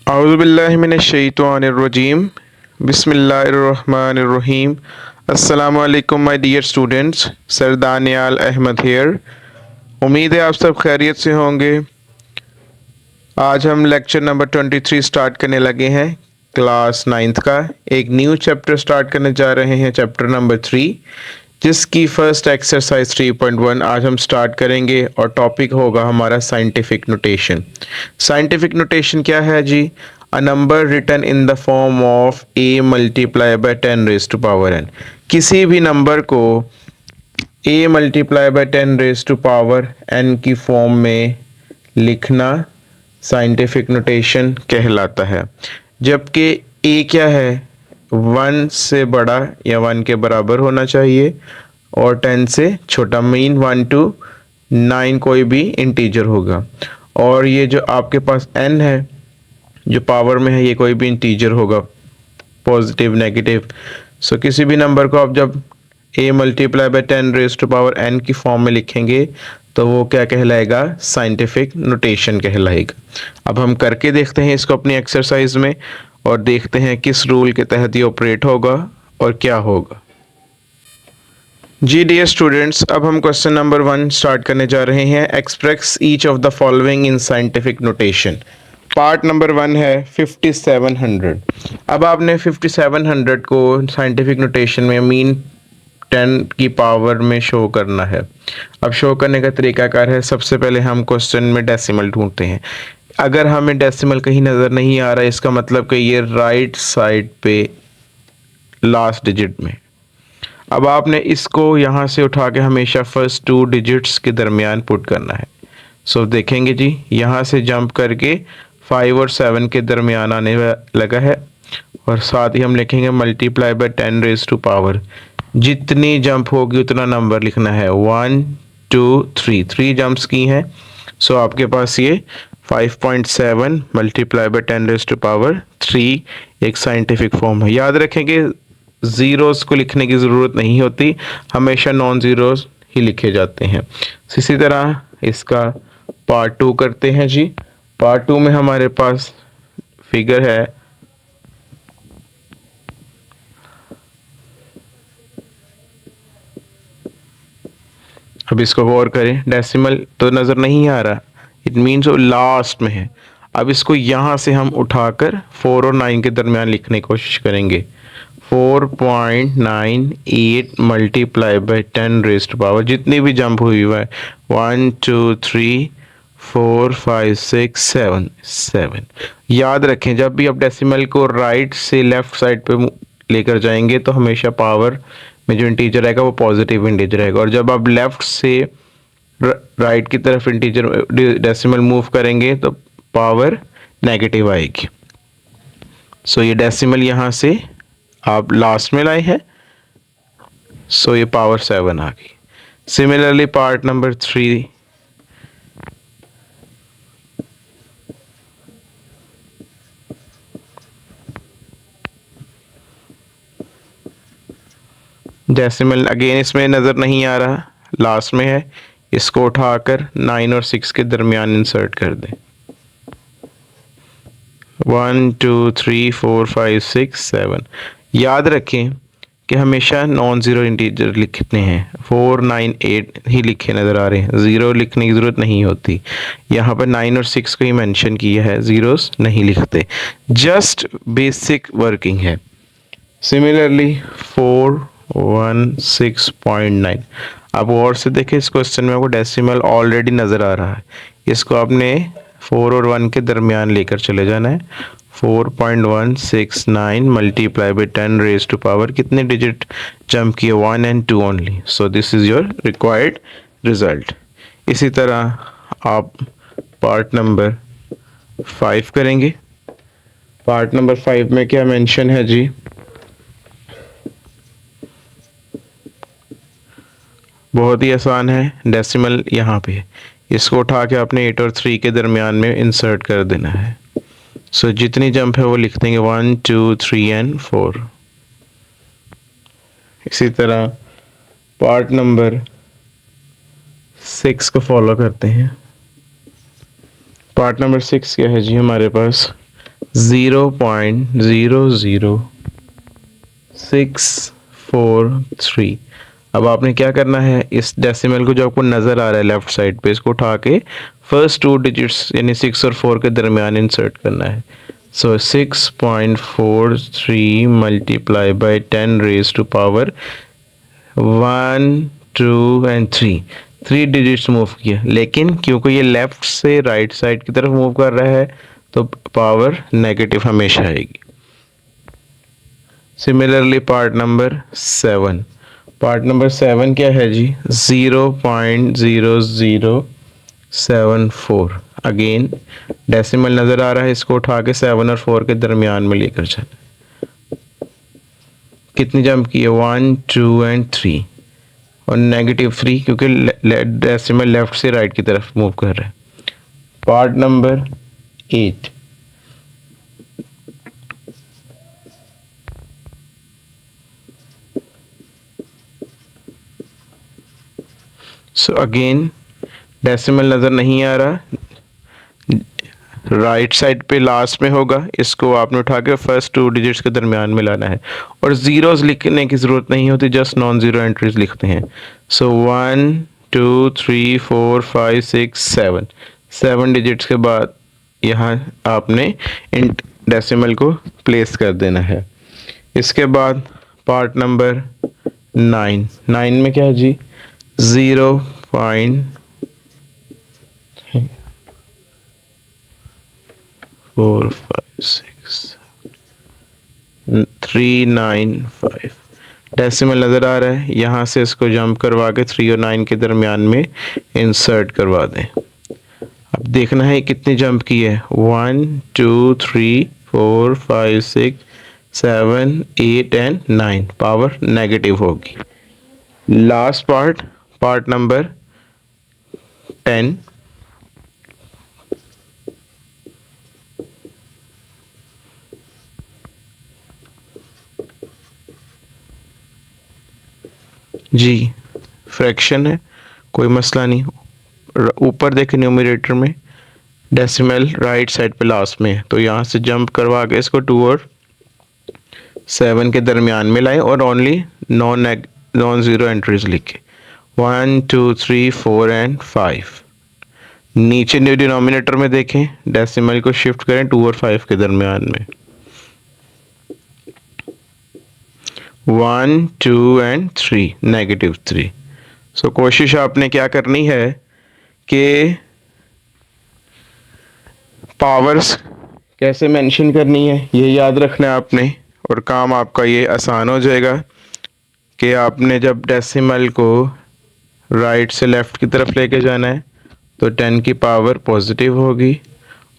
औज़ुबिल्लाहिमिनश्शैतानिर्रजीम बिस्मिल्लाहिर्रहमानिर्रहीम। अस्सलामु अलैकुम my dear students, sir Daniyal Ahmed here. उम्मीद है आप सब खैरियत से होंगे। आज हम लेक्चर नंबर 23 स्टार्ट करने लगे हैं, क्लास 9th का एक न्यू चैप्टर स्टार्ट करने जा रहे हैं, चैप्टर नंबर 3, जिसकी फर्स्ट एक्सरसाइज 3.1 आज हम स्टार्ट करेंगे और टॉपिक होगा हमारा साइंटिफिक नोटेशन। साइंटिफिक नोटेशन क्या है जी? A number written in the form of a multiply by 10 raise to power n। किसी भी नंबर को a multiply by 10 raise to power n की फॉर्म में लिखना साइंटिफिक नोटेशन कहलाता है। जबकि a क्या है, 1 से बड़ा या 1 के बराबर होना चाहिए और 10 से छोटा, मीन 1 to 9 कोई भी इंटीजर होगा। और ये जो आपके पास n है जो पावर में है, ये कोई भी इंटीजर होगा, पॉजिटिव नेगेटिव। सो किसी भी नंबर को आप जब a multiply by 10 raise to power n की फॉर्म में लिखेंगे तो वो क्या कहलाएगा? साइंटिफिक नोटेशन कहलाएगा। अब हम करके देखते हैं इसको अपनी एक्सरसाइज में और देखते हैं किस रूल के तहत ये ऑपरेट होगा और क्या होगा। जी डियर स्टूडेंट्स, अब हम क्वेश्चन नंबर 1 स्टार्ट करने जा रहे हैं। Express each of the following in scientific notation. Part number 1 है 5700। अब आपने 5700 को साइंटिफिक नोटेशन में मीन 10 की पावर में शो करना है। अब शो करने का तरीकाकार है, सबसे पहले हम क्वेश्चन में डेसिमल ढूंढते हैं। अगर हमें डेसिमल कहीं नज़र नहीं आ रहा है, इसका मतलब कि ये राइट साइड पे लास्ट डिजिट में। अब आपने इसको यहाँ से उठा के हमेशा फर्स्ट 2 डिजिट्स के दरमियान पुट करना है। सो देखेंगे जी, यहाँ से जंप करके 5 और 7 के दरमियान आने लगा है और साथ ही हम लिखेंगे multiply by 10 raise to power. जितनी जंप होगी उतना नंबर लिखना है। 1 2 3, 3 जंप्स की हैं। सो आपके पास ये 5.7 multiply by 10 raise to power 3 एक साइंटिफिक फॉर्म है। याद रखेंगे ज़ीरोज़ को लिखने की ज़रूरत नहीं होती, हमेशा नॉन ज़ीरोज़ ही लिखे जाते हैं। इसी तरह इसका पार्ट 2 करते हैं जी। पार्ट 2 में हमारे पास फिगर है, अब इसको गौर करें। डेसिमल तो नज़र नहीं आ रहा, इट मीन्स वो लास्ट में है। अब इसको यहाँ से हम उठाकर 4 और 9 के दरमियान लिखने की कोशिश करेंगे। 4.98 multiply by 10 raise to power, जितनी भी जंप हुई हुआ है 1 2 3 4 5 6 7 7। याद रखें, जब भी आप डेसिमल को राइट से लेफ्ट साइड पे लेकर जाएंगे तो हमेशा पावर में जो इंटीजर आएगा वो पॉजिटिव इंटीजर आएगा, और जब आप लेफ्ट से राइट की तरफ इंटीजर डेसिमल मूव करेंगे तो पावर नेगेटिव आएगी। सो ये डेसिमल यहाँ से आप लास्ट में लाए हैं, सो ये पावर 7 आ गई। Similarly part number 3, decimal again इसमें नज़र नहीं आ रहा, लास्ट में है। इसको उठाकर 9 और 6 के दरमियान इंसर्ट कर दें। 1 2 3 4 5 6 7। याद रखें कि हमेशा नॉन ज़ीरो इंटीजर लिखते हैं। 4 9 8 ही लिखे नज़र आ रहे हैं, ज़ीरो लिखने की ज़रूरत नहीं होती। यहाँ पर 9 और 6 को ही मेंशन किया है, ज़ीरोस नहीं लिखते, जस्ट बेसिक वर्किंग है। सिमिलरली 416.9। अब और से देखें, इस क्वेश्चन में आपको डेसिमल ऑलरेडी नज़र आ रहा है, इसको आपने 4 और 1 के दरमियान लेकर चले जाना है। 4.169 multiply by 10 raise to power, कितने डिजिट जंप किए? 1 and 2 only. So this is your required result. इसी तरह आप पार्ट नंबर 5 करेंगे। पार्ट नंबर 5 में क्या मेंशन है जी? बहुत ही आसान है, डेसिमल यहाँ पे, इसको उठा के आपने 8 और 3 के दरमियान में इंसर्ट कर देना है। सो जितनी जंप है वो लिख देंगे 1 2 3 and 4। इसी तरह पार्ट नंबर 6 को फॉलो करते हैं। पार्ट नंबर 6 क्या है जी हमारे पास? 0.00643। अब आपने क्या करना है, इस डेसिमल को जो आपको नज़र आ रहा है लेफ्ट साइड पे, इसको उठा के फर्स्ट टू डिजिट्स यानी 6 और 4 के दरमियान इंसर्ट करना है। So 6.43 multiply by 10 raise to power 1, 2 and 3 digits move किया, लेकिन क्योंकि ये लेफ्ट से राइट साइड की तरफ मूव कर रहा है तो पावर नेगेटिव हमेशा आएगी। Similarly part number 7, part number 7 क्या है जी, 0.0074। अगेन डेसिमल नज़र आ रहा है, इसको उठा के 7 और 4 के दरमियान में लेकर चलें। कितनी जंप की है, 1, 2 एंड 3 और -3 क्योंकि डेसिमल लेफ्ट से राइट की तरफ मूव कर रहा है। Part number 8, so again decimal नज़र नहीं आ रहा, राइट साइड पे लास्ट में होगा, इसको आपने उठा के फर्स्ट टू डिजिट्स के दरमियान में लाना है और ज़ीरोज़ लिखने की ज़रूरत नहीं होती, जस्ट नॉन ज़ीरो एंट्रीज लिखते हैं। सो 1, 2, 3, 4, 5, 6, 7 डिजिट्स के बाद यहाँ आपने इन डेसिमल को प्लेस कर देना है। इसके बाद पार्ट नंबर 9 में क्या है जी, 0.456 डेसिमल नज़र आ रहा है, यहाँ से इसको जंप करवा के 3 और 9 के दरमियान में इंसर्ट करवा दें। अब देखना है कितनी जंप की है, 1, 2, 3, 4, 5, 6, 7, 8 एंड 9, पावर नेगेटिव होगी। लास्ट पार्ट नंबर 10, जी फ्रैक्शन है, कोई मसला नहीं। ऊपर देखें न्यूमरेटर में डेसिमल राइट साइड पे लास्ट में है, तो यहाँ से जंप करवा के इसको 2 और 7 के दरमियान में लाएं और ओनली नॉन ज़ीरो एंट्रीज लिखे, 1, 2, 3, 4 एंड 5। नीचे न्यू डिनोमिनेटर में देखें, डेसिमल को शिफ्ट करें 2 और 5 के दरमियान में, 1, 2 एंड 3, -3। सो कोशिश आपने क्या करनी है कि पावर्स कैसे मेंशन करनी है ये याद रखना है आपने, और काम आपका ये आसान हो जाएगा कि आपने जब डेसिमल को राइट से लेफ़्ट की तरफ लेके जाना है तो 10 की पावर पॉजिटिव होगी,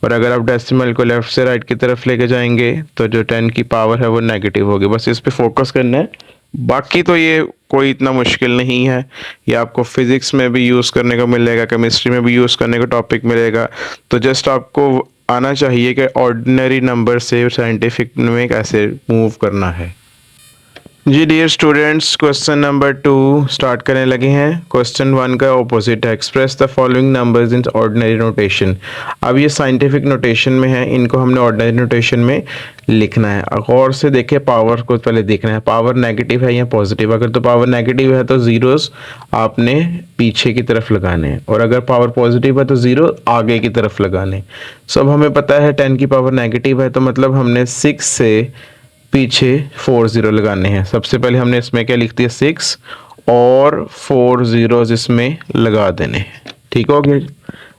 और अगर आप डेसिमल को लेफ़्ट से राइट की तरफ लेके जाएंगे तो जो 10 की पावर है वो नेगेटिव होगी। बस इस पे फोकस करना है, बाकी तो ये कोई इतना मुश्किल नहीं है, ये आपको फिज़िक्स में भी यूज़ करने को मिलेगा, केमिस्ट्री में भी यूज़ करने का टॉपिक मिलेगा। तो जस्ट आपको आना चाहिए कि ऑर्डिनरी नंबर से साइंटिफिक में कैसे मूव करना है। जी dear students, question number 2 start करने लगे हैं। क्वेश्चन 1 का ऑपोजिट है, express the following numbers in ordinary notation. अब ये साइंटिफिक नोटेशन में है, इनको हमने ऑर्डिनरी नोटेशन में लिखना है। गौर से देखें, पावर को पहले देखना है, पावर नेगेटिव है या पॉजिटिव। अगर तो पावर नेगेटिव है तो ज़ीरोज़ आपने पीछे की तरफ लगाने हैं, और अगर पावर पॉजिटिव है तो ज़ीरो आगे की तरफ लगाने। सो अब हमें पता है 10 की पावर नेगेटिव है, तो मतलब हमने 6 से पीछे 4 ज़ीरो लगाने हैं। सबसे पहले हमने इसमें क्या लिख दिया, 6 और 4 ज़ीरोज़ इसमें लगा देने हैं। ठीक हो गया।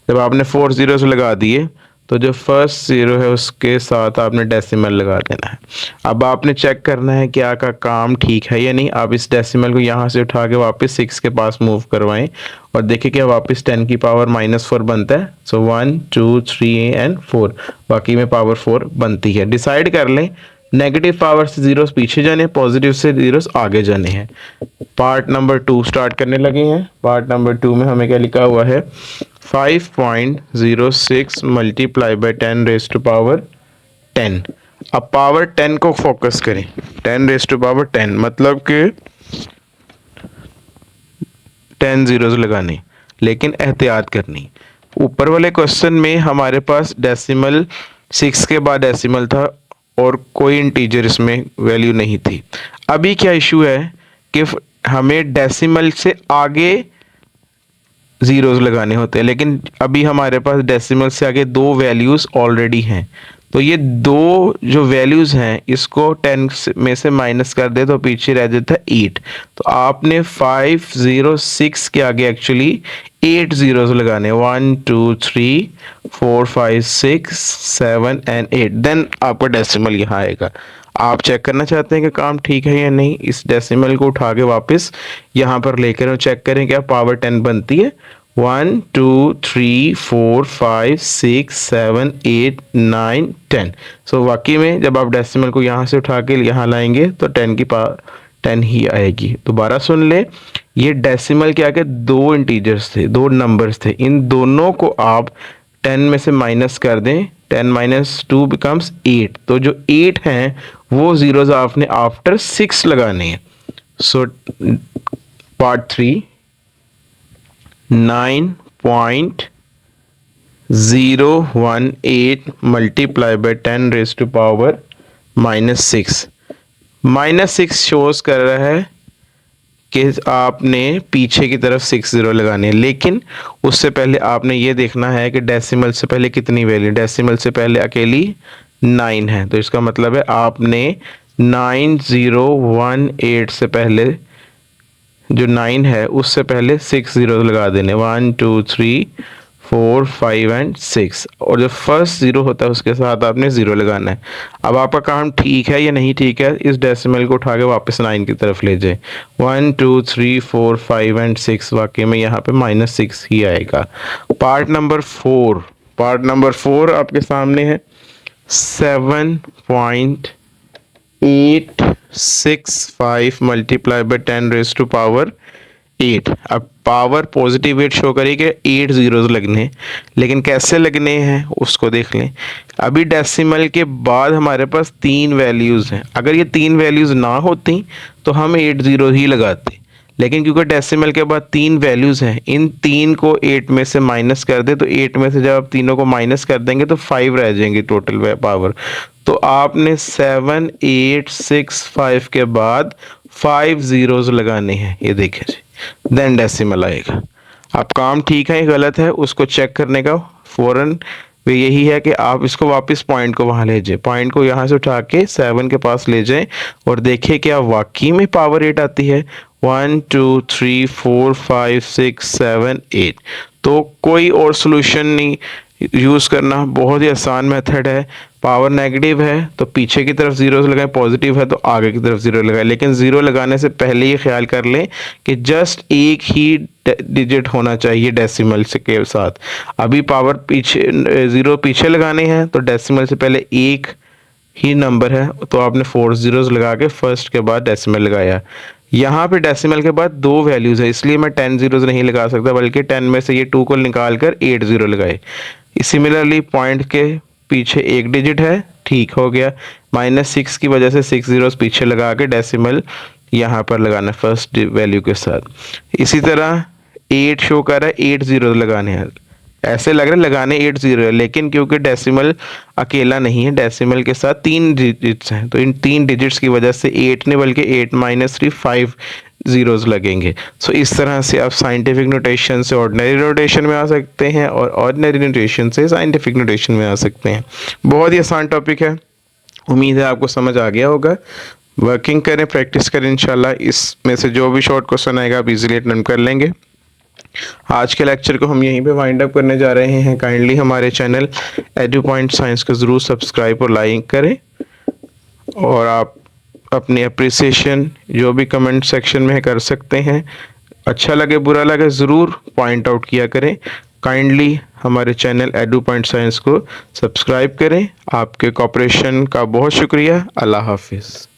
जब आपने 4 ज़ीरोज़ लगा दिए तो जो फर्स्ट ज़ीरो है उसके साथ आपने डेसिमल लगा देना है। अब आपने चेक करना है कि आपका काम ठीक है या नहीं। आप इस डेसिमल को यहाँ से उठा के वापस 6 के पास मूव करवाएं और देखिए कि वापस 10 की पावर -4 बनता है। सो 1, 2, 3 एंड 4, बाकी में पावर 4 बनती है। डिसाइड कर लें, नेगेटिव पावर से ज़ीरोस पीछे जाने हैं, पॉजिटिव से ज़ीरोस आगे जाने हैं। पार्ट नंबर 2 स्टार्ट करने लगे हैं। पार्ट नंबर 2 में हमें क्या लिखा हुआ है, 5.06 multiply by 10 raise to power 10। अब पावर 10 को फोकस करें, 10 रेज टू पावर 10 मतलब कि 10 ज़ीरोज़ लगाने, लेकिन एहतियात करनी। ऊपर वाले क्वेश्चन में हमारे पास डेसिमल 6 के बाद डेसिमल था और कोई इंटीजर इसमें वैल्यू नहीं थी। अभी क्या इशू है कि हमें डेसिमल से आगे ज़ीरोज़ लगाने होते हैं, लेकिन अभी हमारे पास डेसिमल से आगे दो वैल्यूज़ ऑलरेडी हैं। तो ये दो जो वैल्यूज़ हैं इसको 10 में से माइनस कर दे तो पीछे रह जाता है 8। तो आपने 506 के आगे एक्चुअली 8 ज़ीरोज़ लगाने, 1 2 3 4 5 6 7 एंड 8, देन आपका डेसिमल यहाँ आएगा। आप चेक करना चाहते हैं कि काम ठीक है या नहीं, इस डेसिमल को उठा के वापस यहाँ पर लेकर और चेक करें क्या पावर 10 बनती है। 1 2 3 4 5 6 7 8 9 10। सो वाकई में जब आप डेसिमल को यहाँ से उठा के यहाँ लाएंगे तो 10 की पावर 10 ही आएगी। दोबारा सुन ले, ये डेसिमल के आगे दो इंटीजर्स थे, दो नंबर्स थे, इन दोनों को आप 10 में से माइनस कर दें, 10 माइनस 2 बिकम्स 8। तो जो 8 हैं वो ज़ीरोज़ आपने आफ्टर 6 लगाने हैं। So part 3, 9.018 multiply by 10 raise to power -6। -6 shows कर रहा है कि आपने पीछे की तरफ 6 ज़ीरो लगाने हैं, लेकिन उससे पहले आपने ये देखना है कि डेसिमल से पहले कितनी वैल्यू। डेसिमल से पहले अकेली 9 है, तो इसका मतलब है आपने 9018 से पहले जो 9 है उससे पहले 6 ज़ीरो लगा देने, 1 2 3 4 5 एंड 6, और जो फर्स्ट ज़ीरो होता है उसके साथ आपने ज़ीरो लगाना है। अब आपका काम ठीक है या नहीं ठीक है, इस डेसिमल को उठा के वापस 9 की तरफ ले जाए। 1 2 3 4 5 एंड 6, वाकई में यहाँ पे -6 ही आएगा। पार्ट नंबर 4 आपके सामने है। 7.865 multiply by 10 raise to power 8। अब पावर पॉजिटिव 8 शो करेगी, 8 ज़ीरोज़ लगने, लेकिन कैसे लगने हैं उसको देख लें। अभी डेसिमल के बाद हमारे पास 3 वैल्यूज़ हैं, अगर ये 3 वैल्यूज़ ना होती तो हम 8 ज़ीरो ही लगाते, लेकिन क्योंकि डेसिमल के बाद 3 वैल्यूज़ हैं, इन 3 को 8 में से माइनस कर दे, तो 8 में से जब आप तीनों को माइनस कर देंगे तो 5 रह जाएंगे टोटल पावर। तो आपने 7865 के बाद 5 ज़ीरोज़ लगाने हैं, ये देखिए जी, देन डेसिमल आएगा। अब काम ठीक है या गलत है उसको चेक करने का फ़ौरन वे यही है कि आप इसको वापस पॉइंट को वहाँ ले जाए, पॉइंट को यहाँ से उठा के 7 के पास ले जाएं और देखिए क्या वाकई में पावर 8 आती है। 1 2 3 4 5 6 7 8। तो कोई और सोल्यूशन नहीं यूज़ करना, बहुत ही आसान मेथड है। पावर नेगेटिव है तो पीछे की तरफ ज़ीरोज़ लगाएं, पॉजिटिव है तो आगे की तरफ ज़ीरो लगाएं, लेकिन ज़ीरो लगाने से पहले ये ख्याल कर लें कि जस्ट एक ही डिजिट होना चाहिए डेसिमल से के साथ। अभी पावर पीछे ज़ीरो पीछे लगाने हैं तो डेसिमल से पहले एक ही नंबर है, तो आपने 4 ज़ीरोज़ लगा के फर्स्ट के बाद डेसिमल लगाया। यहाँ पे डेसिमल के बाद दो वैल्यूज़ है, इसलिए मैं 10 ज़ीरोज़ नहीं लगा सकता, बल्कि 10 में से ये 2 को निकाल कर 8 ज़ीरो लगाए। सिमिलरली पॉइंट के पीछे एक डिजिट है, ठीक हो गया। -6 की वजह से 6 ज़ीरोज़ पीछे लगा के डेसिमल यहाँ पर लगाना फर्स्ट वैल्यू के साथ। इसी तरह 8 शो कर रहा है, 8 ज़ीरोज़ लगाने हैं, ऐसे लग रहा है लगाने 8 ज़ीरो है, लेकिन क्योंकि डेसिमल अकेला नहीं है, डेसिमल के साथ 3 डिजिट्स हैं, तो इन 3 डिजिट्स की वजह से 8 नहीं बल्कि 8 - 3 5 ज़ीरोज़ लगेंगे। सो इस तरह से आप साइंटिफिक नोटेशन से ऑर्डिनरी नोटेशन में आ सकते हैं और ऑर्डिनरी नोटेशन से साइंटिफिक नोटेशन में आ सकते हैं। बहुत ही आसान टॉपिक है, उम्मीद है आपको समझ आ गया होगा। वर्किंग करें, प्रैक्टिस करें, इंशाल्लाह इसमें से जो भी शॉर्ट क्वेश्चन आएगा आप इजीली अटेम्प्ट कर लेंगे। आज के लेक्चर को हम यहीं पे वाइंड अप करने जा रहे हैं। काइंडली हमारे चैनल एडू पॉइंट साइंस को ज़रूर सब्सक्राइब और लाइक करें, और आप अपनी अप्रिसिएशन जो भी कमेंट सेक्शन में कर सकते हैं। अच्छा लगे बुरा लगे ज़रूर पॉइंट आउट किया करें। काइंडली हमारे चैनल एडू पॉइंट साइंस को सब्सक्राइब करें। आपके कोऑपरेशन का बहुत शुक्रिया। अल्लाह हाफिज़।